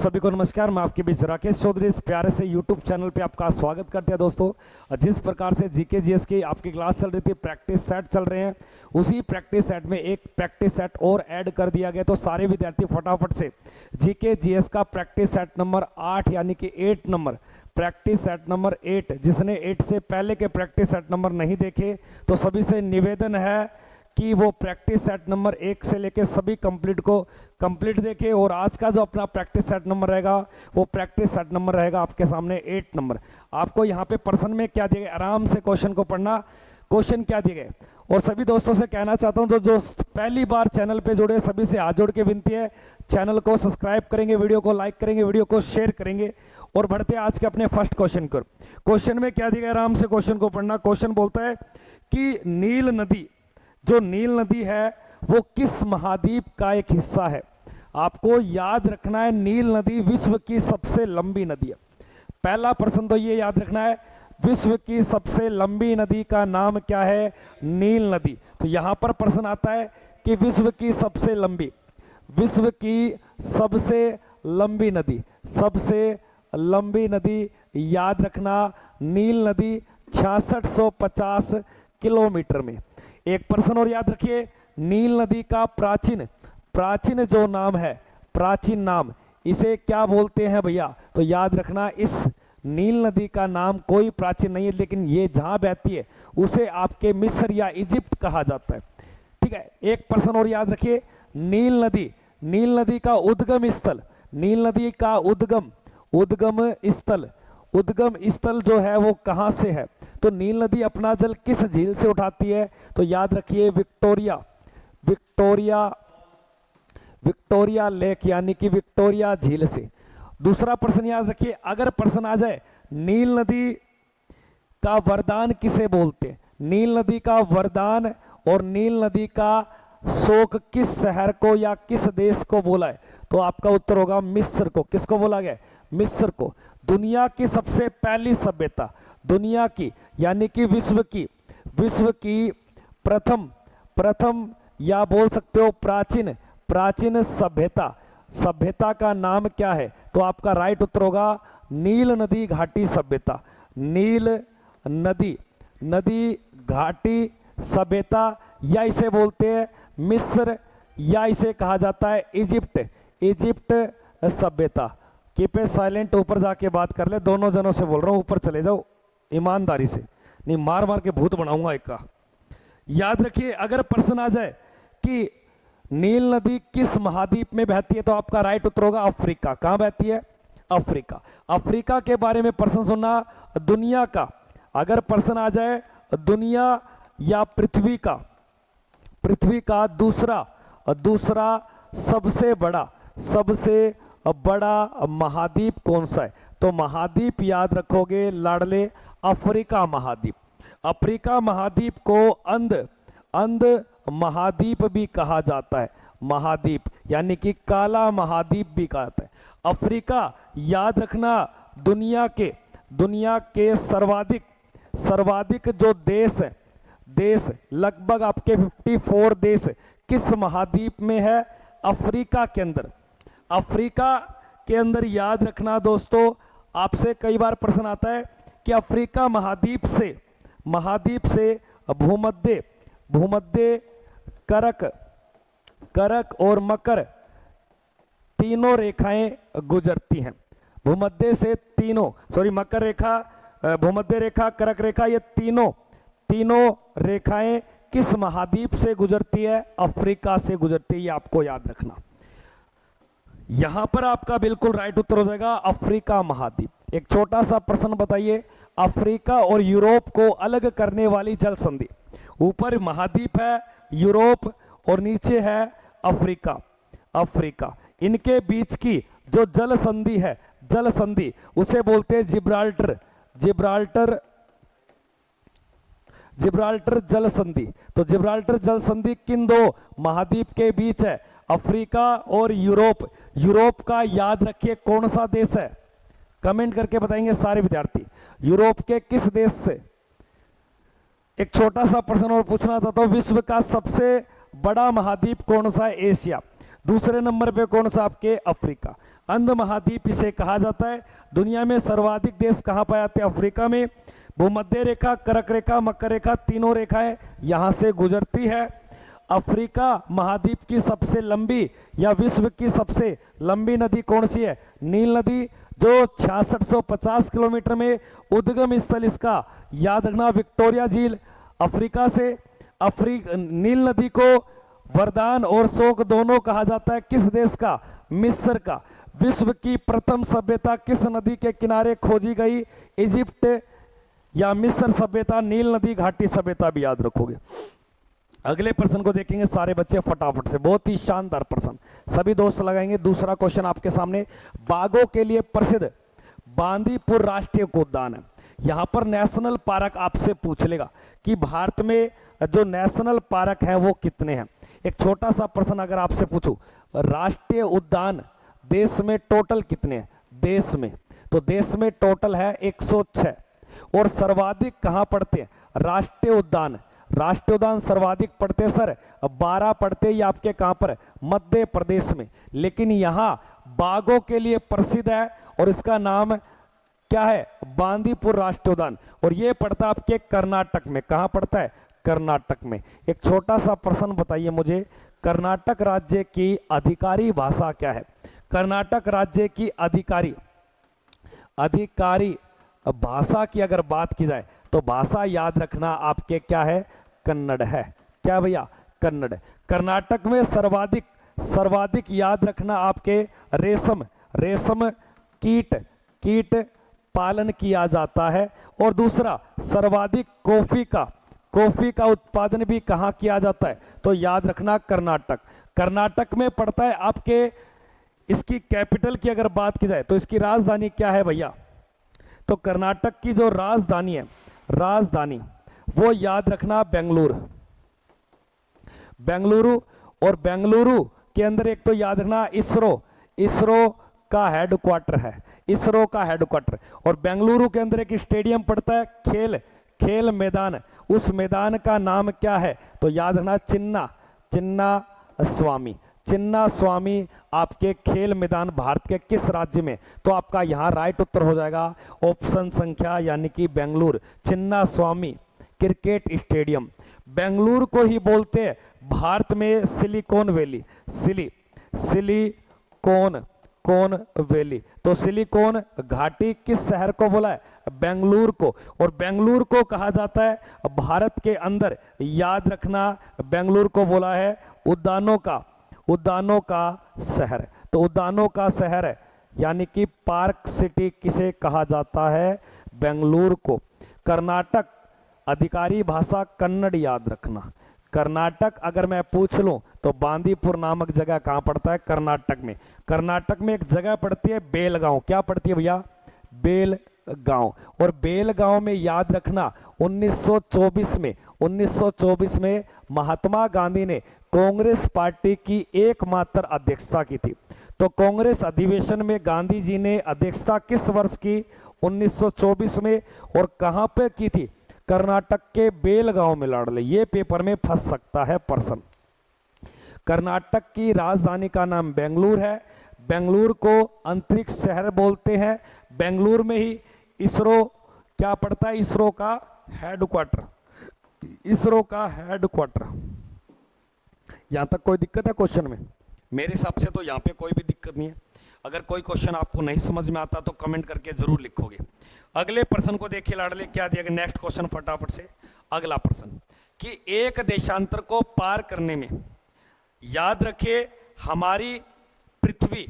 सभी को नमस्कार। मैं आपके बीच राकेश चौधरी इस प्यारे से YouTube चैनल पे आपका स्वागत करते हैं। दोस्तों, जिस प्रकार से जीके जीएस की आपकी क्लास चल रही थी, प्रैक्टिस सेट चल रहे हैं, उसी प्रैक्टिस सेट में एक प्रैक्टिस सेट और ऐड कर दिया गया। तो सारे विद्यार्थी फटाफट से जीके जीएस का प्रैक्टिस सेट नंबर 8 यानी कि 8 नंबर प्रैक्टिस सेट नंबर 8, जिसने 8 से पहले के प्रैक्टिस सेट नंबर नहीं देखे तो सभी से निवेदन है कि वो प्रैक्टिस सेट नंबर 1 से लेके सभी कंप्लीट देखे। और आज का जो अपना प्रैक्टिस सेट नंबर रहेगा वो प्रैक्टिस सेट नंबर रहेगा आपके सामने 8 नंबर। आपको यहाँ पे प्रश्न में क्या दिए गए, आराम से क्वेश्चन को पढ़ना, क्वेश्चन क्या दिए गए। और सभी दोस्तों से कहना चाहता हूँ तो जो पहली बार चैनल पे जुड़े सभी से हाथ जोड़ के विनती है, चैनल को सब्सक्राइब करेंगे, वीडियो को लाइक करेंगे, वीडियो को शेयर करेंगे। और बढ़ते आज के अपने फर्स्ट क्वेश्चन को। क्वेश्चन में क्या दिया गया, आराम से क्वेश्चन को पढ़ना। क्वेश्चन बोलता है कि नील नदी, जो नील नदी है वो किस महाद्वीप का एक हिस्सा है। आपको याद रखना है, नील नदी विश्व की सबसे लंबी नदी है। पहला प्रश्न तो ये याद रखना है, विश्व की सबसे लंबी नदी का नाम क्या है, नील नदी। तो यहां पर प्रश्न आता है कि विश्व की सबसे लंबी नदी याद रखना, नील नदी 6650 किलोमीटर में। एक प्रश्न और याद रखिए, नील नदी का प्राचीन जो नाम है, प्राचीन नाम, इसे क्या बोलते हैं भैया। तो याद रखना, इस नील नदी का नाम कोई प्राचीन नहीं है, लेकिन ये जहां बहती है उसे आपके मिस्र या इजिप्ट कहा जाता है। ठीक है, एक प्रश्न और याद रखिए, नील नदी का उद्गम स्थल, नील नदी का उद्गम स्थल जो है वो कहां से है। तो नील नदी अपना जल किस झील से उठाती है। तो याद रखिए विक्टोरिया लेक यानी कि विक्टोरिया झील से। दूसरा प्रश्न याद रखिए, अगर प्रश्न आ जाए नील नदी का वरदान किसे बोलते हैं, नील नदी का वरदान और नील नदी का शोक किस शहर को या किस देश को बोला है। तो आपका उत्तर होगा मिस्र को। किसको बोला गया, मिस्र को। दुनिया की सबसे पहली सभ्यता, दुनिया की यानी कि विश्व की प्रथम या बोल सकते हो प्राचीन सभ्यता का नाम क्या है। तो आपका राइट उत्तर होगा नील नदी घाटी सभ्यता। नील नदी घाटी सभ्यता, या इसे बोलते हैं मिस्र, या इसे कहा जाता है इजिप्ट सभ्यता। कीप ए साइलेंट, ऊपर जाके बात कर ले, दोनों जनों से बोल रहा हूं, ऊपर चले जाओ ईमानदारी से, नहीं मार के भूत बनाऊंगा एक का। याद रखिए, अगर प्रश्न आ जाए कि नील नदी किस महाद्वीप में बहती है तो आपका राइट उत्तर होगा अफ्रीका। कहां बहती है, अफ्रीका के बारे में प्रश्न सुनना। दुनिया का अगर प्रश्न आ जाए, दुनिया या पृथ्वी का दूसरा सबसे बड़ा महाद्वीप कौन सा है। तो महाद्वीप याद रखोगे लाडले, अफ्रीका महाद्वीप को अंध महाद्वीप भी कहा जाता है। महाद्वीप यानी कि काला महाद्वीप भी कहा जाता है। अफ्रीका याद रखना, दुनिया के सर्वाधिक जो देश लगभग आपके 54 देश किस महाद्वीप में है, अफ्रीका के अंदर याद रखना दोस्तों। आपसे कई बार प्रश्न आता है कि अफ्रीका महाद्वीप से भूमध्य करक और मकर तीनों रेखाएं गुजरती हैं। मकर रेखा, भूमध्य रेखा, करक रेखा, ये तीनों रेखाएं किस महाद्वीप से गुजरती है, अफ्रीका से गुजरती है। ये आपको याद रखना। यहां पर आपका बिल्कुल राइट उत्तर हो जाएगा अफ्रीका महाद्वीप। एक छोटा सा प्रश्न बताइए, अफ्रीका और यूरोप को अलग करने वाली जल संधि। ऊपर महाद्वीप है यूरोप और नीचे है अफ्रीका। इनके बीच की जो जल संधि उसे बोलते हैं जिब्राल्टर जल संधि। तो जिब्राल्टर जल संधि किन दो महाद्वीप के बीच है, अफ्रीका और यूरोप का याद रखिए कौन सा देश है, कमेंट करके बताएंगे सारे विद्यार्थी, यूरोप के किस देश से। एक छोटा सा प्रश्न और पूछना था, तो विश्व का सबसे बड़ा महाद्वीप कौन सा है, एशिया। दूसरे नंबर पे कौन सा आपके अफ्रीका, अंध महाद्वीप इसे कहा जाता है। दुनिया में सर्वाधिक देश कहाँ पाए जाते हैं, अफ्रीका में। भूमध्य रेखा, कर्क रेखा, मकर रेखा, तीनों रेखाएं यहां से गुजरती है। अफ्रीका महाद्वीप की सबसे लंबी या विश्व की सबसे लंबी नदी कौन सी है, नील नदी, जो 6650 किलोमीटर में उद्गम स्थल इसका याद रखना विक्टोरिया झील। अफ्रीका से नील नदी को वरदान और शोक दोनों कहा जाता है, किस देश का, मिस्र का। विश्व की प्रथम सभ्यता किस नदी के किनारे खोजी गई, इजिप्ट या मिस्र सभ्यता, नील नदी घाटी सभ्यता भी याद रखोगे। अगले प्रश्न को देखेंगे सारे बच्चे फटाफट से, बहुत ही शानदार प्रश्न, सभी दोस्त लगाएंगे। दूसरा क्वेश्चन आपके सामने, बाघों के लिए प्रसिद्ध बांदीपुर राष्ट्रीय उद्यान है। यहां पर नेशनल पार्क आपसे पूछ लेगा कि भारत में जो नेशनल पार्क है वो कितने हैं। एक छोटा सा प्रश्न अगर आपसे पूछूं, राष्ट्रीय उद्यान देश में टोटल कितने हैं, देश में, तो देश में टोटल है 106। और सर्वाधिक कहां पड़ते हैं, राष्ट्रीय उद्यान, राष्ट्रीय उद्यान सर्वाधिक पड़ते हैं सर 12 पड़ते हैं, ये आपके कहां पर, मध्य प्रदेश में। लेकिन यहां बाघों के लिए प्रसिद्ध है और इसका नाम क्या है, बांदीपुर राष्ट्रीय उद्यान, और ये पड़ता है आपके कर्नाटक में। कहां पड़ता है, कर्नाटक में। एक छोटा सा प्रश्न बताइए मुझे, कर्नाटक राज्य की अधिकारी भाषा क्या है, कर्नाटक राज्य की अधिकारी भाषा की अगर बात की जाए तो भाषा याद रखना आपके क्या है, कन्नड़ है। क्या भैया, कन्नड़। कर्नाटक में सर्वाधिक याद रखना आपके रेशम कीट पालन किया जाता है। और दूसरा सर्वाधिक कॉफी का उत्पादन भी कहां किया जाता है, तो याद रखना कर्नाटक में पड़ता है आपके। इसकी कैपिटल की अगर बात की जाए तो इसकी राजधानी क्या है भैया, तो कर्नाटक की जो राजधानी है, वो याद रखना बेंगलुरु। और बेंगलुरु के अंदर एक तो याद रखना इसरो का हेडक्वार्टर है, इसरो का हेडक्वार्टर। और बेंगलुरु के अंदर एक स्टेडियम पड़ता है, खेल मैदान, उस मैदान का नाम क्या है, तो याद रखना चिन्ना स्वामी आपके खेल मैदान भारत के किस राज्य में, तो आपका यहां राइट उत्तर हो जाएगा ऑप्शन संख्या यानी कि बेंगलुरु, चिन्ना स्वामी क्रिकेट स्टेडियम। बेंगलुरु को ही बोलते हैं भारत में सिलिकॉन वैली, सिलिकॉन वैली। तो सिलिकॉन घाटी किस शहर को बोला है, बेंगलुरु को। और बेंगलुरु को कहा जाता है भारत के अंदर, याद रखना बेंगलुरु को बोला है उद्यानों का शहर। तो उद्यानों का शहर है यानी कि पार्क सिटी किसे कहा जाता है, बेंगलुरु को। कर्नाटक अधिकारी भाषा कन्नड़ याद रखना। कर्नाटक अगर मैं पूछ लूं तो बांदीपुर नामक जगह कहां पड़ता है, कर्नाटक में। कर्नाटक में एक जगह पड़ती है बेलगांव, क्या पड़ती है भैया, बेलगांव। और बेलगांव में याद रखना 1924 में महात्मा गांधी ने कांग्रेस पार्टी की एकमात्र अध्यक्षता की थी। तो कांग्रेस अधिवेशन में गांधी जी ने अध्यक्षता किस वर्ष की, 1924 में। और कहां पे की थी, कर्नाटक के बेलगांव में। लड़ ले, ये पेपर में फंस सकता है प्रश्न। कर्नाटक की राजधानी का नाम बेंगलुरु है। बेंगलुरु को अंतरिक्ष शहर बोलते हैं। बेंगलुरु में ही इसरो क्या पड़ता है, इसरो का हेडक्वार्टर। यहां तक कोई दिक्कत है क्वेश्चन में? मेरे हिसाब से तो यहां पे कोई भी दिक्कत नहीं है। अगर कोई क्वेश्चन आपको नहीं समझ में आता तो कमेंट करके जरूर लिखोगे। अगले प्रश्न को देखिए लाडले, क्या दिया गया, नेक्स्ट क्वेश्चन फटाफट से। अगला प्रश्न कि एक देशांतर को पार करने में, याद रखिए हमारी पृथ्वी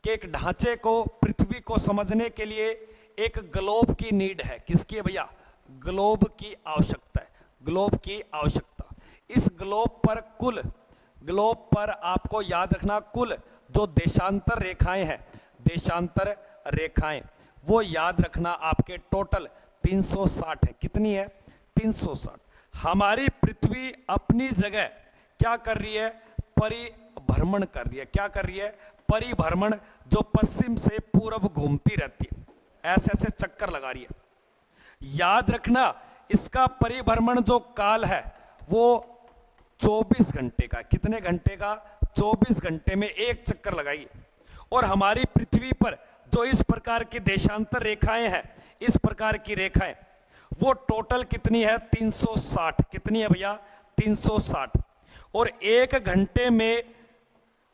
के एक ढांचे को, पृथ्वी को समझने के लिए एक ग्लोब की नीड है। किसकी है भैया, ग्लोब की आवश्यकता है, ग्लोब की आवश्यकता। इस ग्लोब पर आपको याद रखना कुल जो देशांतर रेखाएं हैं, देशांतर रेखाएं, वो याद रखना आपके टोटल 360 है। कितनी है, 360। हमारी पृथ्वी अपनी जगह क्या कर रही है, परिभ्रमण कर रही है। क्या कर रही है, परिभ्रमण, जो पश्चिम से पूर्व घूमती रहती है, ऐसे ऐसे चक्कर लगा रही है। याद रखना इसका परिभ्रमण जो काल है वो 24 घंटे का। कितने घंटे का? 24 घंटे में एक चक्कर लगाइए। और हमारी पृथ्वी पर जो इस प्रकार की देशांतर रेखाएं हैं, इस प्रकार की रेखाएं, वो टोटल कितनी है? 360। कितनी है भैया? 360। और एक घंटे में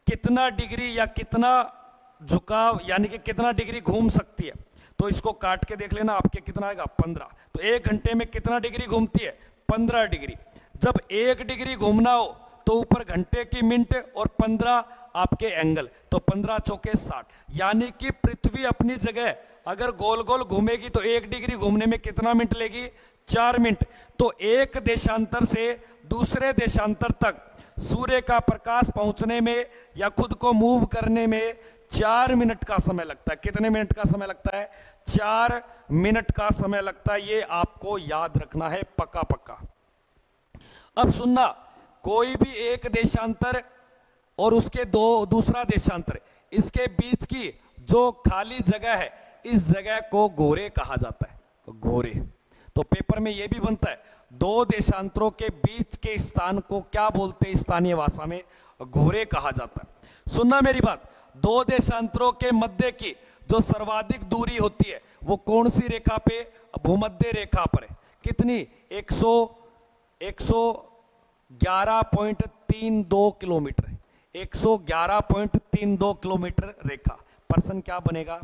कितना डिग्री या कितना झुकाव, यानी कि कितना डिग्री घूम सकती है? तो इसको काट के देख लेना, आपके कितना आएगा? 15। तो एक घंटे में कितना डिग्री घूमती है? 15 डिग्री। जब 1 डिग्री घूमना हो तो ऊपर घंटे की मिनट और 15 आपके एंगल, तो 15 चौके 60। यानी कि पृथ्वी अपनी जगह अगर गोल गोल घूमेगी तो 1 डिग्री घूमने में कितना मिनट लेगी? 4 मिनट। तो एक देशांतर से दूसरे देशांतर तक सूर्य का प्रकाश पहुंचने में या खुद को मूव करने में 4 मिनट का समय लगता है। कितने मिनट का समय लगता है? 4 मिनट का समय लगता है। ये आपको याद रखना है पक्का पक्का। अब सुनना, कोई भी एक देशांतर और उसके दूसरा देशांतर, इसके बीच की जो खाली जगह है, इस जगह को गोरे कहा जाता है। गोरे। तो पेपर में यह भी बनता है, दो देशांतरों के बीच के स्थान को क्या बोलते हैं स्थानीय भाषा में? गोरे कहा जाता है। सुनना मेरी बात, दो देशांतरों के मध्य की जो सर्वाधिक दूरी होती है वो कौन सी रेखा पे? भूमध्य रेखा पर है। कितनी? 111.32 किलोमीटर। 111.32 किलोमीटर रेखा। प्रश्न क्या बनेगा?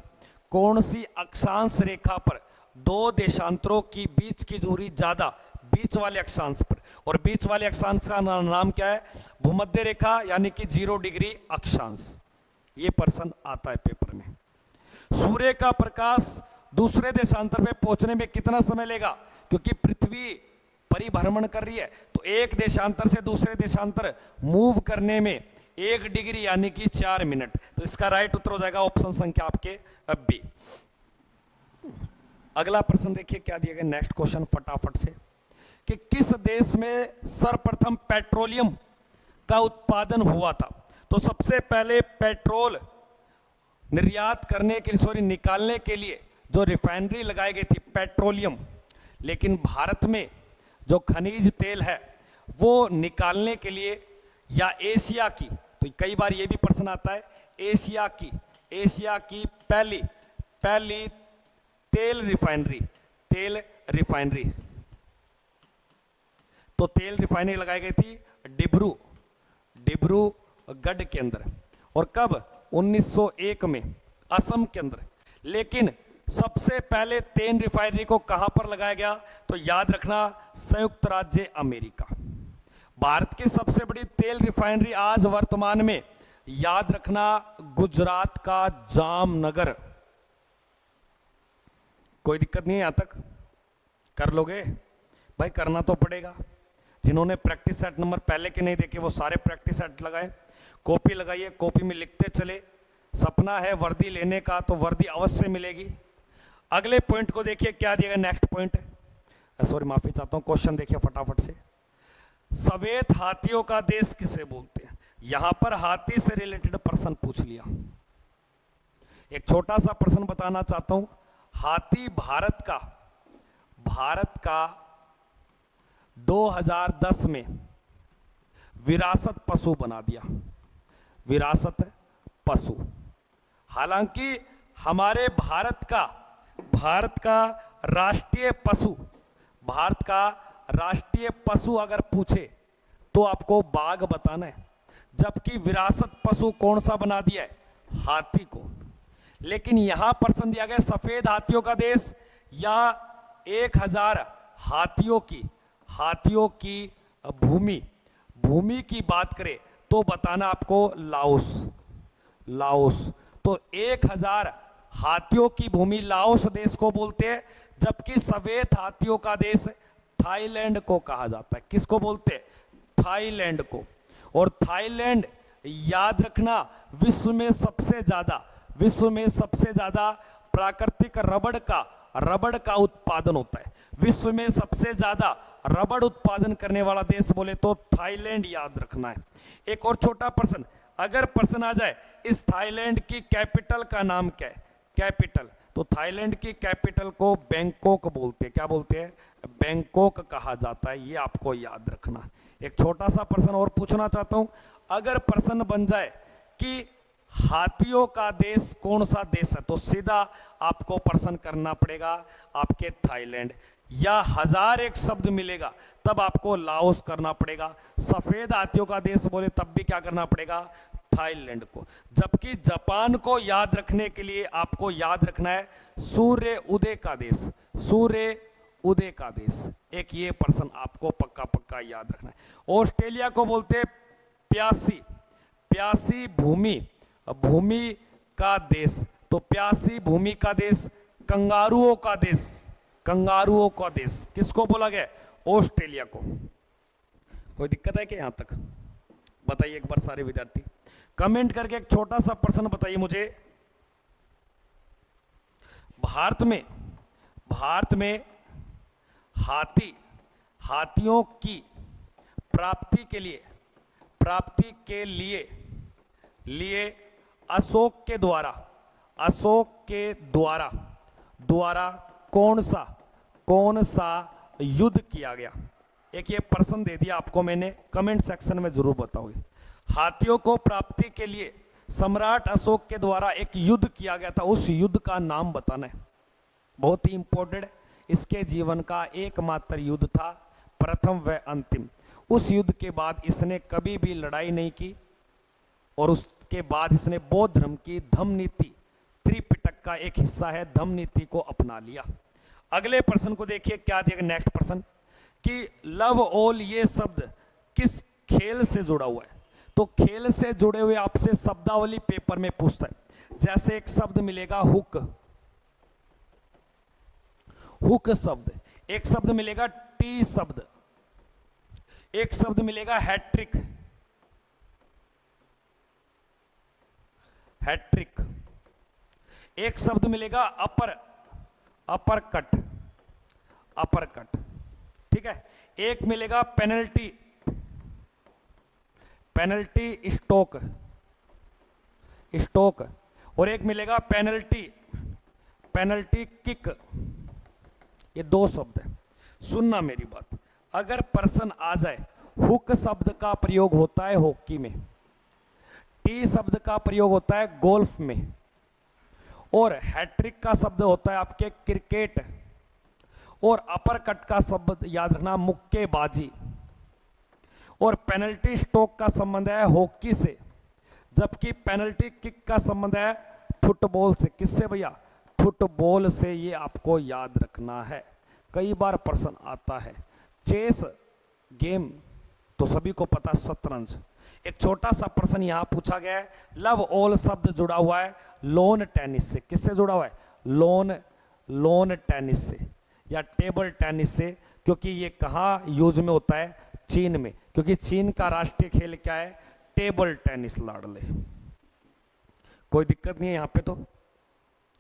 कौन सी अक्षांश रेखा पर दो देशांतरों की बीच की दूरी ज्यादा? बीच वाले अक्षांश पर। और बीच वाले अक्षांश का नाम क्या है? भूमध्य रेखा, यानी कि 0 डिग्री अक्षांश। ये प्रश्न आता है पेपर में। सूर्य का प्रकाश दूसरे देशांतर पे पहुंचने में कितना समय लेगा? क्योंकि पृथ्वी परिभ्रमण कर रही है, तो एक देशांतर से दूसरे देशांतर मूव करने में 1 डिग्री यानी कि 4 मिनट। तो इसका राइट उत्तर हो जाएगा ऑप्शन संख्या आपके बी। अगला प्रश्न देखिए क्या दिया गया, नेक्स्ट क्वेश्चन फटाफट से, कि किस देश में सर्वप्रथम पेट्रोलियम का उत्पादन हुआ था? तो सबसे पहले पेट्रोल निर्यात करने के लिए, सॉरी निकालने के लिए जो रिफाइनरी लगाई गई थी, पेट्रोलियम। लेकिन भारत में जो खनिज तेल है वो निकालने के लिए या एशिया की, तो कई बार ये भी प्रश्न आता है, एशिया की पहली तेल रिफाइनरी, तो तेल रिफाइनरी लगाई गई थी डिब्रूगढ़ के अंदर। और कब? 1901 में असम के अंदर। लेकिन सबसे पहले तेल रिफाइनरी को कहां पर लगाया गया? तो याद रखना, संयुक्त राज्य अमेरिका। भारत की सबसे बड़ी तेल रिफाइनरी आज वर्तमान में, याद रखना, गुजरात का जामनगर। कोई दिक्कत नहीं है यहां तक? कर लोगे भाई? करना तो पड़ेगा। जिन्होंने प्रैक्टिस सेट नंबर पहले के नहीं देखे वो सारे प्रैक्टिस सेट लगाए, कॉपी लगाइए, कॉपी में लिखते चले। सपना है वर्दी लेने का तो वर्दी अवश्य मिलेगी। अगले पॉइंट को देखिए क्या दिया गया, नेक्स्ट पॉइंट, सॉरी माफी चाहता हूं, क्वेश्चन देखिए फटाफट से। सफेद हाथियों का देश किसे बोलते हैं? यहां पर हाथी से रिलेटेड प्रश्न पूछ लिया। एक छोटा सा प्रश्न बताना चाहता हूं, हाथी भारत का 2010 में विरासत पशु बना दिया, विरासत पशु। हालांकि हमारे भारत का राष्ट्रीय पशु अगर पूछे तो आपको बाघ बताना है, जबकि विरासत पशु कौन सा बना दिया है? हाथी को। लेकिन यहां प्रश्न दिया गया सफेद हाथियों का देश या 1000 हाथियों की भूमि की बात करें तो बताना आपको लाओस। तो 1000 हाथियों की भूमि लाओस देश को बोलते हैं, जबकि सफेद हाथियों का देश थाईलैंड को कहा जाता है। किसको बोलते हैं? थाईलैंड को। और थाईलैंड, याद रखना, विश्व में सबसे ज्यादा प्राकृतिक रबड़ का उत्पादन होता है। विश्व में सबसे ज्यादा रबड़ उत्पादन करने वाला देश बोले तो थाईलैंड, याद रखना है। एक और छोटा प्रश्न, अगर प्रश्न आ जाए इस थाईलैंड की कैपिटल का नाम क्या है? कैपिटल, तो तो थाईलैंड की कैपिटल को बैंकॉक बोलते हैं। क्या बोलते हैं? बैंकॉक कहा जाता है। ये आपको याद रखना। एक छोटा सा प्रश्न और पूछना चाहता हूं, अगर प्रश्न बन जाए कि हाथियों का देश कौन सा देश है, तो सीधा आपको प्रश्न करना पड़ेगा आपके थाईलैंड, या 1001 शब्द मिलेगा तब आपको लाओस करना पड़ेगा। सफेद हाथियों का देश बोले तब भी क्या करना पड़ेगा? थाईलैंड को। जबकि जापान को याद रखने के लिए आपको याद रखना है सूर्य उदय का देश, सूर्य उदय का देश। एक ये प्रश्न आपको पक्का पक्का याद रखना है। ऑस्ट्रेलिया को बोलते हैं प्यासी, प्यासी भूमि, भूमि का देश। तो प्यासी भूमि का देश कंगारुओं का देश, कंगारुओं का देश किसको बोला गया? ऑस्ट्रेलिया को। कोई दिक्कत है क्या यहां तक? बताइए एक बार सारे विद्यार्थी कमेंट करके एक छोटा सा प्रश्न बताइए मुझे। भारत में हाथियों की प्राप्ति के लिए अशोक के द्वारा कौन सा युद्ध किया गया? एक ये प्रश्न दे दिया आपको मैंने, कमेंट सेक्शन में जरूर बताओगे। हाथियों को प्राप्ति के लिए सम्राट अशोक के द्वारा एक युद्ध किया गया था, उस युद्ध का नाम बताना है। बहुत ही इंपॉर्टेंट। इसके जीवन का एकमात्र युद्ध था, प्रथम व अंतिम। उस युद्ध के बाद इसने कभी भी लड़ाई नहीं की और उसके बाद इसने बौद्ध धर्म की धम्म नीति, त्रिपिटक का एक हिस्सा है, धम्म नीति को अपना लिया। अगले प्रश्न को देखिए क्या दिया। नेक्स्ट प्रश्न कि लव ऑल ये शब्द किस खेल से जुड़ा हुआ है? तो खेल से जुड़े हुए आपसे शब्दावली पेपर में पूछता है। जैसे एक शब्द मिलेगा हुक, हुक शब्द, एक शब्द मिलेगा टी शब्द, एक शब्द मिलेगा हैट्रिक, हैट्रिक, एक शब्द मिलेगा अपर कट, ठीक है। एक मिलेगा पेनल्टी स्टोक, और एक मिलेगा पेनल्टी किक। ये दो शब्द है। सुनना मेरी बात, अगर प्रश्न आ जाए हुक शब्द का प्रयोग होता है हॉकी में, टी शब्द का प्रयोग होता है गोल्फ में, और हैट्रिक का शब्द होता है आपके क्रिकेट, और अपर कट का शब्द याद रखना मुक्केबाजी, और पेनल्टी स्टोक का संबंध है हॉकी से, जबकि पेनल्टी किक का संबंध है फुटबॉल से। किससे भैया? फुटबॉल से। ये आपको याद रखना है, कई बार प्रश्न आता है। चेस गेम तो सभी को पता, शतरंज। एक छोटा सा प्रश्न यहां पूछा गया है, लव ऑल शब्द जुड़ा हुआ है लॉन टेनिस से। किससे जुड़ा हुआ है? लॉन टेनिस से या टेबल टेनिस से, क्योंकि ये कहाँ यूज में होता है? चीन में, क्योंकि चीन का राष्ट्रीय खेल क्या है? Table tennis. लाडले, कोई दिक्कत नहीं है यहां पे, तो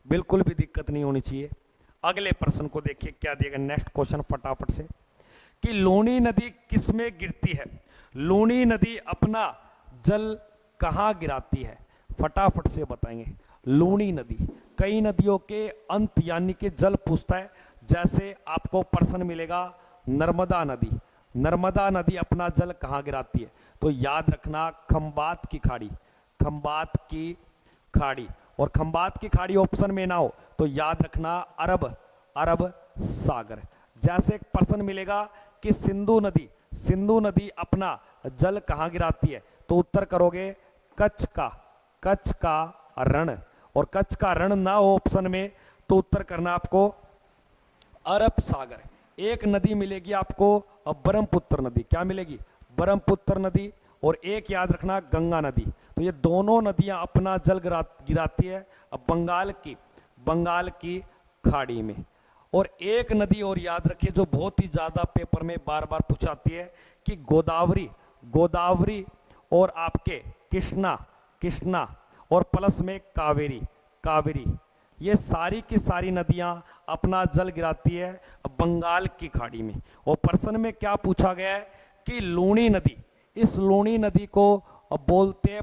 बिल्कुल भी दिक्कत नहीं होनी चाहिए। अगले प्रश्न को देखिए क्या दिएगा। नेक्स्ट क्वेश्चन फटाफट से, कि लूनी नदी किसमें गिरती है? लूनी नदी अपना जल कहां गिराती है? फटाफट से बताएंगे। लूनी नदी, कई नदियों के अंत यानी कि जल पूछता है। जैसे आपको प्रश्न मिलेगा नर्मदा नदी, नर्मदा नदी अपना जल कहां गिराती है? तो याद रखना खंबात की खाड़ी, खंबात की खाड़ी। और खंबात की खाड़ी ऑप्शन में ना हो तो याद रखना अरब सागर। जैसे एक प्रश्न मिलेगा कि सिंधु नदी अपना जल कहां गिराती है? तो उत्तर करोगे कच्छ का रण, और कच्छ का रण ना हो ऑप्शन में तो उत्तर करना आपको अरब सागर। एक नदी मिलेगी आपको ब्रह्मपुत्र नदी। क्या मिलेगी? ब्रह्मपुत्र नदी। और एक याद रखना गंगा नदी। तो ये दोनों नदियां अपना जल गिराती है बंगाल की खाड़ी में। और एक नदी और याद रखिए जो बहुत ही ज्यादा पेपर में बार बार पूछाती है कि गोदावरी और आपके कृष्णा और प्लस में कावेरी, ये सारी की सारी नदियां अपना जल गिराती है बंगाल की खाड़ी में। और प्रश्न में क्या पूछा गया है कि लूनी नदी, इस लूनी नदी को बोलते हैं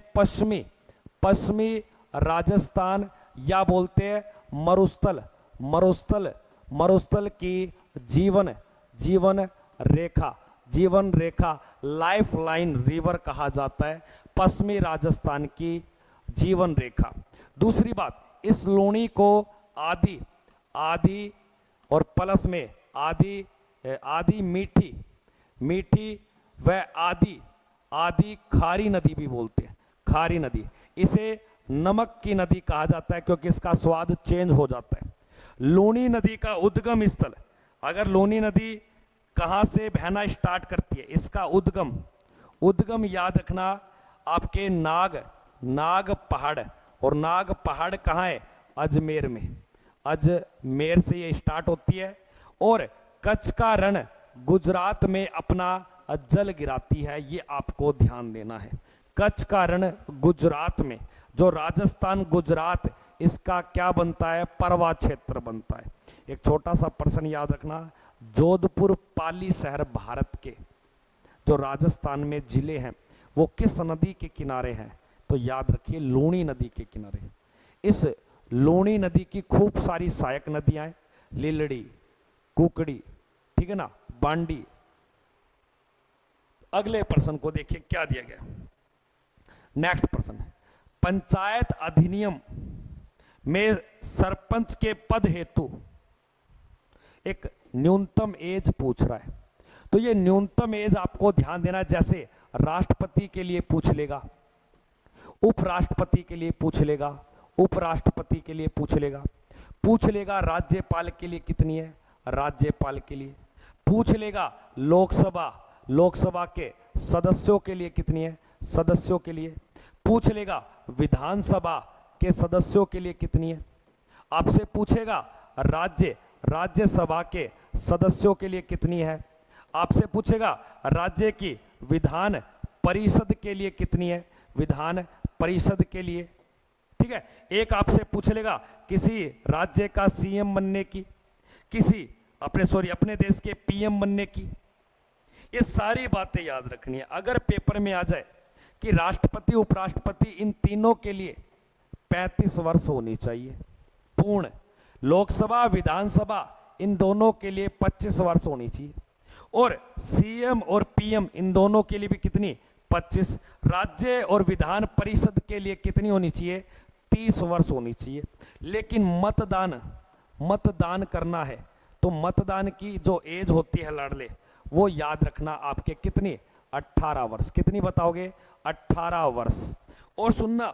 पश्चिमी राजस्थान, या बोलते हैं मरुस्थल, मरुस्थल, मरुस्थल की जीवन जीवन रेखा, जीवन रेखा लाइफ लाइन रिवर कहा जाता है पश्चिमी राजस्थान की जीवन रेखा। दूसरी बात, इस लूणी को आदि, आदि और प्लस में आदि, आदि मीठी, मीठी व आदि, आदि खारी नदी भी बोलते हैं, खारी नदी। इसे नमक की नदी कहा जाता है क्योंकि इसका स्वाद चेंज हो जाता है। लूणी नदी का उद्गम स्थल, अगर लूणी नदी कहां से बहना स्टार्ट करती है, इसका उद्गम, उद्गम याद रखना आपके नाग, नाग पहाड़, और नाग पहाड़ कहाँ है, अजमेर में, अजमेर से ये स्टार्ट होती है और कच्छ का रण गुजरात में अपना जल गिराती है, ये आपको ध्यान देना है। कच्छ का रण गुजरात में, जो राजस्थान गुजरात इसका क्या बनता है, परवा क्षेत्र बनता है। एक छोटा सा प्रश्न याद रखना, जोधपुर पाली शहर भारत के जो राजस्थान में जिले हैं वो किस नदी के किनारे हैं, तो याद रखिए लूणी नदी के किनारे। इस लूणी नदी की खूब सारी सहायक नदियां हैं, लिलड़ी, कुकड़ी, ठीक है ना, बांडी। अगले प्रश्न को देखिए क्या दिया गया। नेक्स्ट प्रश्न है, पंचायत अधिनियम में सरपंच के पद हेतु एक न्यूनतम एज पूछ रहा है, तो ये न्यूनतम एज आपको ध्यान देना है। जैसे राष्ट्रपति के लिए पूछ लेगा, उपराष्ट्रपति के लिए पूछ लेगा, उपराष्ट्रपति के लिए पूछ लेगा राज्यपाल के लिए कितनी है, राज्यपाल के लिए पूछ लेगा, लोकसभा, लोकसभा के सदस्यों के लिए कितनी है, सदस्यों के लिए पूछ लेगा, विधानसभा के सदस्यों के लिए कितनी है, आपसे पूछेगा राज्यसभा के सदस्यों के लिए कितनी है, आपसे पूछेगा राज्य की विधान परिषद के लिए कितनी है, विधान परिषद के लिए, ठीक है। एक आपसे पूछ लेगा किसी राज्य का सीएम बनने की, किसी अपने देश के पीएम बनने की। ये सारी बातें याद रखनी है। अगर पेपर में आ जाए कि राष्ट्रपति उपराष्ट्रपति इन तीनों के लिए 35 वर्ष होनी चाहिए पूर्ण, लोकसभा विधानसभा इन दोनों के लिए 25 वर्ष होनी चाहिए, और सीएम और पीएम इन दोनों के लिए भी कितनी, 25, राज्य और विधान परिषद के लिए कितनी होनी चाहिए, 30 वर्ष होनी चाहिए। लेकिन मतदान करना है तो मतदान की जो एज होती है लाडले, वो याद रखना आपके कितनी, 18 वर्ष। कितनी बताओगे, 18 वर्ष। और सुनना,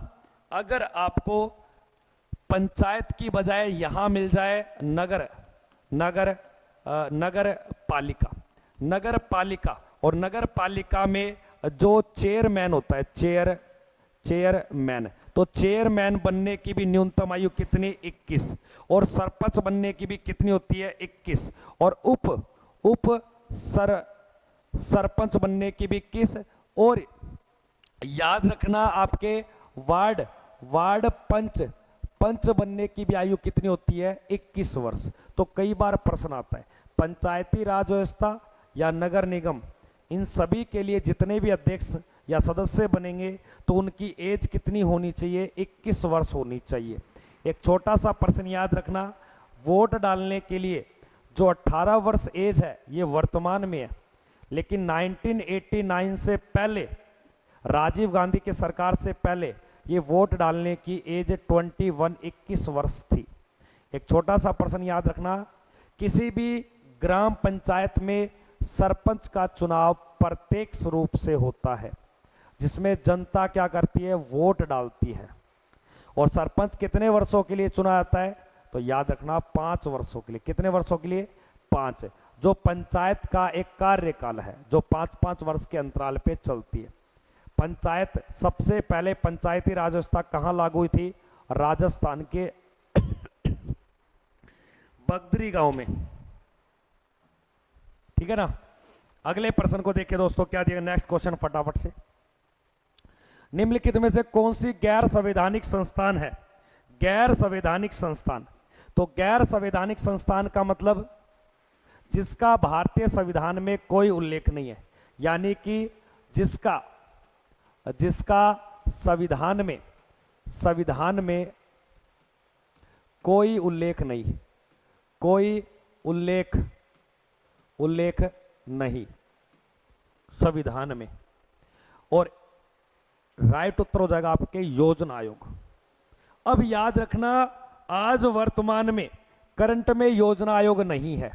अगर आपको पंचायत की बजाय यहां मिल जाए नगर पालिका, और नगर पालिका में जो चेयरमैन होता है, चेयरमैन, तो चेयरमैन बनने की भी न्यूनतम आयु कितनी, 21, और सरपंच बनने की भी कितनी होती है, 21, और सरपंच बनने की भी 21, और याद रखना आपके वार्ड पंच बनने की भी आयु कितनी होती है, 21 वर्ष। तो कई बार प्रश्न आता है पंचायती राज व्यवस्था या नगर निगम, इन सभी के लिए जितने भी अध्यक्ष या सदस्य बनेंगे तो उनकी एज कितनी होनी चाहिए, 21 वर्ष होनी चाहिए। एक छोटा सा प्रश्न याद रखना, वोट डालने के लिए जो 18 वर्ष एज है ये वर्तमान में है, लेकिन 1989 से पहले, राजीव गांधी की सरकार से पहले ये वोट डालने की एज 21 वर्ष थी। एक छोटा सा प्रश्न याद रखना, किसी भी ग्राम पंचायत में सरपंच का चुनाव प्रत्यक्ष रूप से होता है, जिसमें जनता क्या करती है, वोट डालती है। और सरपंच कितने वर्षों के लिए चुना जाता है, तो याद रखना 5 वर्षों के लिए। कितने वर्षों के लिए, 5, जो पंचायत का एक कार्यकाल है जो 5-5 वर्ष के अंतराल पे चलती है। पंचायत, सबसे पहले पंचायती राज व्यवस्था कहां लागू हुई थी, राजस्थान के बगदरी गांव में, ठीक है ना। अगले प्रश्न को देखिए दोस्तों, क्या दिया, नेक्स्ट क्वेश्चन फटाफट से। निम्नलिखित में से कौन सी गैर संवैधानिक संस्थान है, गैर संवैधानिक संस्थान, तो गैर संवैधानिक संस्थान का मतलब जिसका भारतीय संविधान में कोई उल्लेख नहीं है, यानी कि जिसका संविधान में कोई उल्लेख नहीं, कोई उल्लेख नहीं संविधान में। और राइट उत्तर हो जाएगा आपके योजना आयोग। अब याद रखना, आज वर्तमान में करंट में योजना आयोग नहीं है।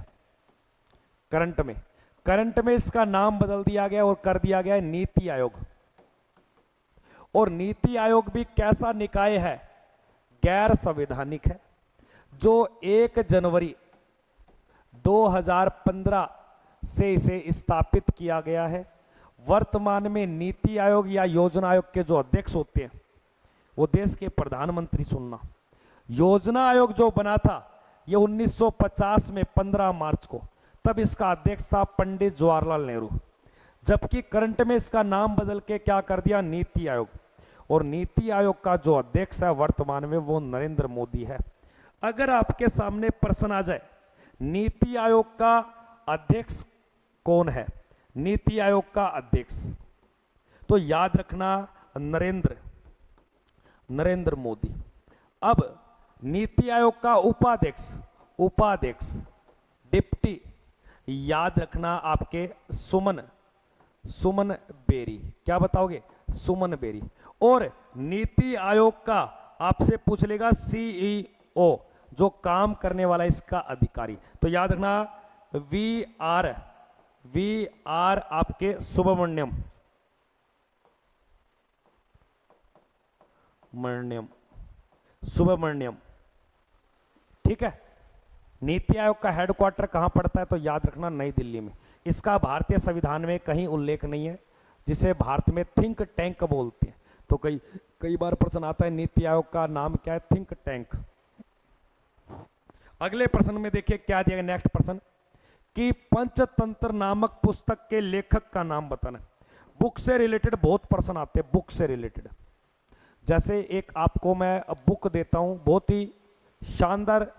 करंट में इसका नाम बदल दिया गया और कर दिया गया है नीति आयोग। और नीति आयोग भी कैसा निकाय है? गैर संवैधानिक है, जो 1 जनवरी 2015 से इसे स्थापित किया गया है। वर्तमान में नीति आयोग या योजना आयोग के जो अध्यक्ष होते हैं वो देश के प्रधानमंत्री चुनना। योजना आयोग जो बना था ये 1950 में 15 मार्च को, तब इसका अध्यक्ष था पंडित जवाहरलाल नेहरू। जबकि करंट में इसका नाम बदल के क्या कर दिया? नीति आयोग। और नीति आयोग का जो अध्यक्ष है वर्तमान में वो नरेंद्र मोदी है। अगर आपके सामने प्रश्न आ जाए नीति आयोग का अध्यक्ष कौन है, नीति आयोग का अध्यक्ष, तो याद रखना नरेंद्र मोदी। अब नीति आयोग का उपाध्यक्ष डिप्टी, याद रखना आपके सुमन बेरी। क्या बताओगे? सुमन बेरी। और नी आयोग का आपसे पूछ लेगा सीईओ, जो काम करने वाला इसका अधिकारी, तो याद रखना वी आर आपके सुब्रमण्यम। ठीक है। नीति आयोग का हेडक्वार्टर कहां पड़ता है? तो याद रखना नई दिल्ली में। इसका भारतीय संविधान में कहीं उल्लेख नहीं है, जिसे भारत में थिंक टैंक बोलते हैं। तो कई बार प्रश्न आता है नीति आयोग का नाम क्या है? Think tank. अगले प्रश्न में देखिए क्या दिया गया, नेक्स्ट प्रश्न, कि पंचतंत्र नामक पुस्तक के लेखक का नाम बताना। बुक से रिलेटेड बहुत प्रश्न आते हैं, बुक से रिलेटेड। जैसे एक आपको मैं बुक देता हूं, बहुत ही शानदार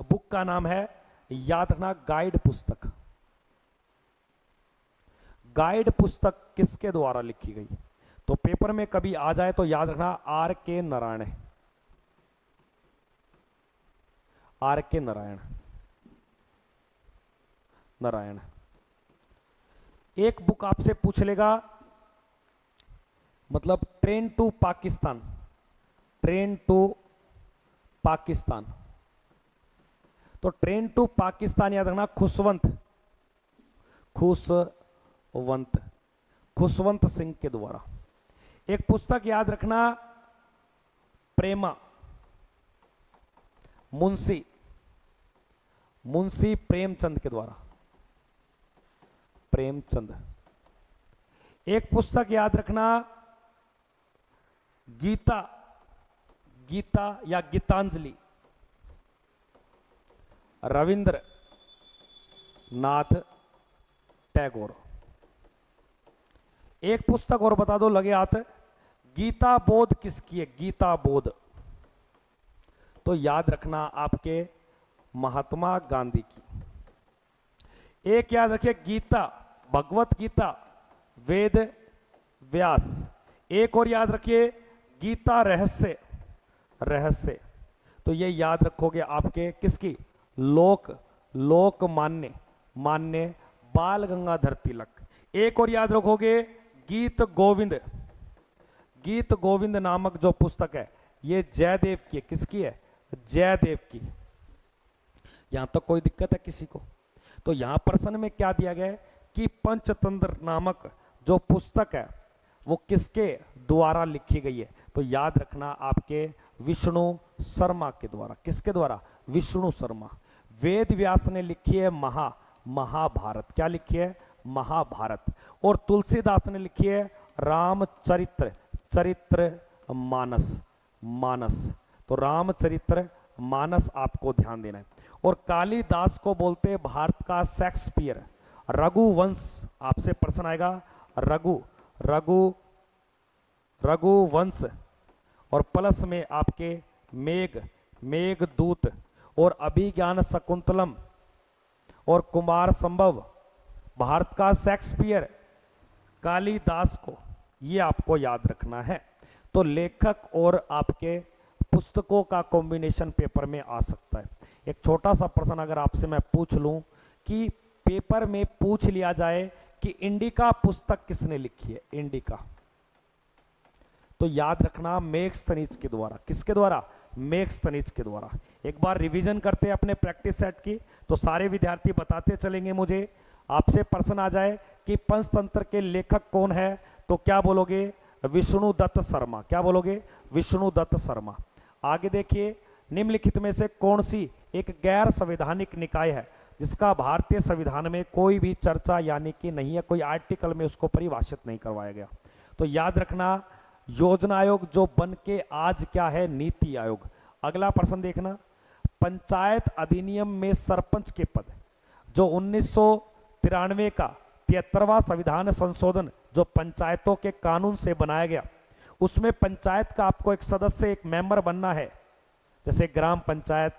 बुक का नाम है, याद रखना, गाइड पुस्तक। गाइड पुस्तक किसके द्वारा लिखी गई? तो पेपर में कभी आ जाए तो याद रखना R.K. नारायण। R.K. नारायण। एक बुक आपसे पूछ लेगा, मतलब ट्रेन टू पाकिस्तान। तो ट्रेन टू पाकिस्तान याद रखना खुशवंत सिंह के द्वारा। एक पुस्तक याद रखना प्रेमा, मुंशी प्रेमचंद के द्वारा, प्रेमचंद। एक पुस्तक याद रखना गीता या गीतांजलि, रविंद्र नाथ टैगोर। एक पुस्तक और बता दो लगे हाथ, गीता बोध किसकी है? गीता बोध, तो याद रखना आपके महात्मा गांधी की। एक याद रखिए गीता, भगवत गीता, वेद व्यास। एक और याद रखिए गीता रहस्य। तो ये याद रखोगे आपके किसकी? लोक मान्य बाल गंगाधर तिलक। एक और याद रखोगे गीत गोविंद नामक जो पुस्तक है ये जयदेव की है। किसकी है? जयदेव की। यहां तक कोई दिक्कत है किसी को? तो यहां प्रश्न में क्या दिया गया है कि पंचतंत्र नामक जो पुस्तक है वो किसके द्वारा लिखी गई है? तो याद रखना आपके विष्णु शर्मा के द्वारा। किसके द्वारा? विष्णु शर्मा। वेद व्यास ने लिखी है महाभारत। क्या लिखी है? महाभारत। और तुलसीदास ने लिखी है रामचरित्र मानस। तो रामचरित्र मानस आपको ध्यान देना है। और कालिदास को बोलते हैं भारत का शेक्सपियर। रघुवंश, आपसे प्रश्न आएगा रघुवंश। और प्लस में आपके मेघदूत और अभिज्ञान शकुंतलम और कुमार संभव, भारत का शेक्सपियर कालिदास को, ये आपको याद रखना है। तो लेखक और आपके पुस्तकों का कॉम्बिनेशन पेपर में आ सकता है। एक छोटा सा प्रश्न अगर आपसे मैं पूछ लूं कि पेपर में पूछ लिया जाए कि इंडिका पुस्तक किसने लिखी है, इंडिका, तो याद रखना मेगास्थनीज के द्वारा। किसके द्वारा? मेगास्थनीज के द्वारा। एक बार रिवीजन करते हैं अपने प्रैक्टिस सेट की, तो सारे विद्यार्थी बताते चलेंगे मुझे। आपसे प्रश्न आ जाए कि पंचतंत्र के लेखक कौन है, तो क्या बोलोगे? विष्णु दत्त शर्मा। क्या बोलोगे? विष्णु दत्त शर्मा। आगे देखिए, निम्नलिखित में से कौन सी एक गैर संवैधानिक निकाय है जिसका भारतीय संविधान में कोई भी चर्चा यानी कि नहीं है, कोई आर्टिकल में उसको परिभाषित नहीं करवाया गया? तो याद रखना योजना आयोग, जो बन के आज क्या है, नीति आयोग। अगला प्रश्न देखना, पंचायत अधिनियम में सरपंच के पद, जो 1993 का 73वां संविधान संशोधन जो पंचायतों के कानून से बनाया गया, उसमें पंचायत का आपको एक सदस्य, एक मेंबर बनना है, जैसे ग्राम पंचायत,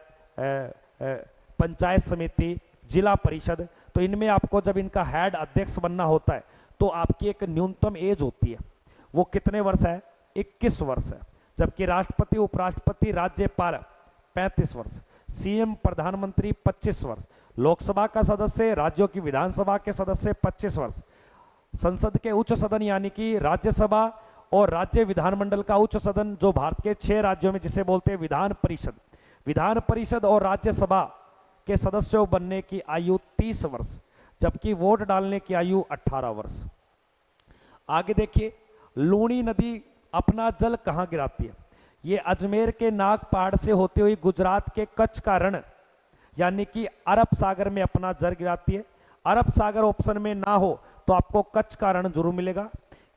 पंचायत समिति, जिला परिषद। तो इनमें आपको जब इनका हेड अध्यक्ष बनना होता है तो आपकी एक न्यूनतम एज होती है, वो कितने वर्ष है? 21 वर्ष है। जबकि राष्ट्रपति, उपराष्ट्रपति, राज्यपाल 35 वर्ष, सीएम, प्रधानमंत्री 25 वर्ष, लोकसभा का सदस्य, राज्यों की विधानसभा के सदस्य 25 वर्ष, संसद के उच्च सदन यानी कि राज्यसभा और राज्य विधानमंडल का उच्च सदन जो भारत के 6 राज्यों में जिसे बोलते हैं विधान परिषद, विधान परिषद और राज्यसभा के सदस्यों बनने की आयु 30 वर्ष, जबकि वोट डालने की आयु 18 वर्ष। आगे देखिए, लूणी नदी अपना जल कहां गिराती है? ये अजमेर के नाग पहाड़ से होते हुए गुजरात के कच्छ का रण यानी कि अरब सागर में अपना जल गिराती है। अरब सागर ऑप्शन में ना हो तो आपको कच्छ का रण जरूर मिलेगा।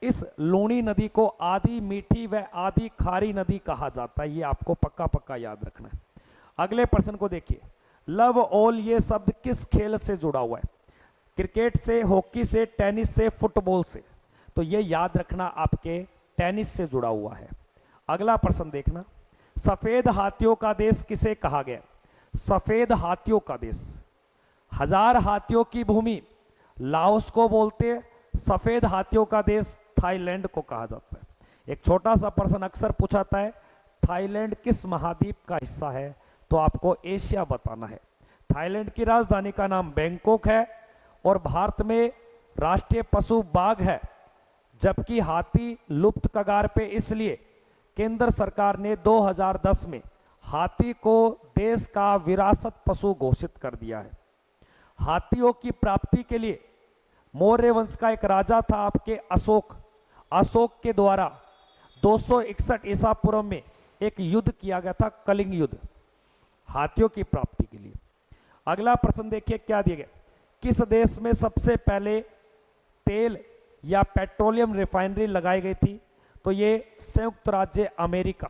इस लूणी नदी को आधी मीठी व आधी खारी नदी कहा जाता है, ये आपको पक्का पक्का याद रखना है। अगले प्रश्न को देखिए, लव ऑल ये शब्द किस खेल से जुड़ा हुआ है? क्रिकेट से, हॉकी से, टेनिस से, फुटबॉल से? तो ये याद रखना आपके टेनिस से जुड़ा हुआ है। अगला प्रश्न देखना, सफेद हाथियों का देश किसे कहा गया? सफेद हाथियों का देश, 1000 हाथियों की भूमि लाओस को बोलते हैं, सफेद हाथियों का देश थाईलैंड को कहा जाता है। एक छोटा सा प्रश्न अक्सर पूछाता है, थाईलैंड किस महाद्वीप का हिस्सा है? तो आपको एशिया बताना है। थाईलैंड की राजधानी का नाम बैंकॉक है और भारत में राष्ट्रीय पशु बाघ है, जबकि हाथी लुप्त कगार पे इसलिए केंद्र सरकार ने 2010 में हाथी को देश का विरासत पशु घोषित कर दिया है। हाथियों की प्राप्ति के लिए मौर्य वंश का एक राजा था आपके अशोक, अशोक के द्वारा 261 ईसा पूर्व में एक युद्ध किया गया था, कलिंग युद्ध, हाथियों की प्राप्ति के लिए। अगला प्रश्न देखिए क्या दिया गया, किस देश में सबसे पहले तेल या पेट्रोलियम रिफाइनरी लगाई गई थी? तो ये संयुक्त राज्य अमेरिका।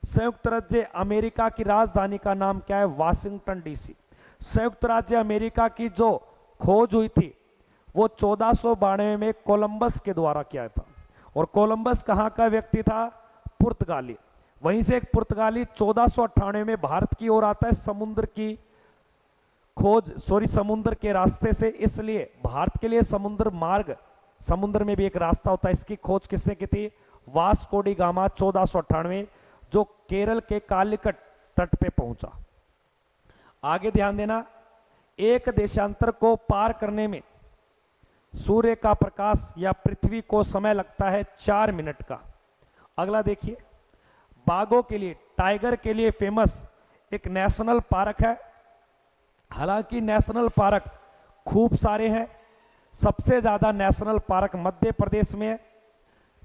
संयुक्त राज्य अमेरिका की राजधानी का नाम क्या है? Washington DC. संयुक्त राज्य अमेरिका की जो खोज हुई थी वो 1492 में कोलंबस के द्वारा किया था, और कोलंबस कहाँ का व्यक्ति था? पुर्तगाली। वहीं से एक पुर्तगाली 1498 में भारत की ओर आता है समुद्र की खोज, समुद्र के रास्ते से, इसलिए भारत के लिए समुद्र मार्ग, समुद्र में भी एक रास्ता होता है, इसकी खोज किसने की थी? वास्को डी गामा 1498, जो केरल के कालिकट तट पे पहुंचा। आगे ध्यान देना, एक देशांतर को पार करने में सूर्य का प्रकाश या पृथ्वी को समय लगता है 4 मिनट का। अगला देखिए, बाघों के लिए, टाइगर के लिए फेमस एक नेशनल पार्क है। हालांकि नेशनल पार्क खूब सारे हैं, सबसे ज्यादा नेशनल पार्क मध्य प्रदेश में है।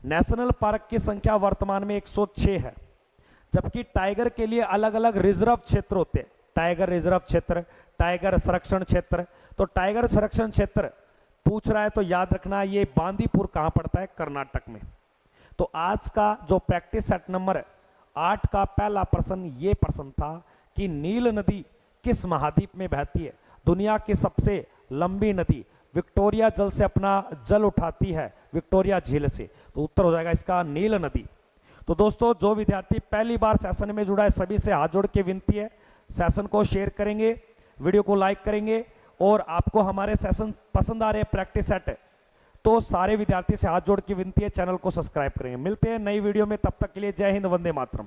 नेशनल पार्क की संख्या वर्तमान में 106 है, जबकि टाइगर के लिए अलग अलग रिजर्व क्षेत्र होते हैं, टाइगर रिजर्व क्षेत्र, टाइगर संरक्षण क्षेत्र। तो टाइगर संरक्षण क्षेत्र पूछ रहा है तो याद रखना ये बांदीपुर कहां पड़ता है? कर्नाटक में। तो आज का जो प्रैक्टिस सेट नंबर 8 का पहला प्रश्न ये प्रश्न था कि नील नदी किस महाद्वीप में बहती है? दुनिया की सबसे लंबी नदी विक्टोरिया जल से अपना जल उठाती है, विक्टोरिया झील से। तो उत्तर हो जाएगा इसका नील नदी। तो दोस्तों, जो विद्यार्थी पहली बार सेशन में जुड़ा है सभी से हाथ जोड़ के विनती है, सेशन को शेयर करेंगे, वीडियो को लाइक करेंगे, और आपको हमारे सेशन पसंद आ रहे हैं प्रैक्टिस सेट, तो सारे विद्यार्थी से हाथ जोड़ के विनती है चैनल को सब्सक्राइब करेंगे। मिलते हैं नई वीडियो में, तब तक के लिए जय हिंद, वंदे मातरम।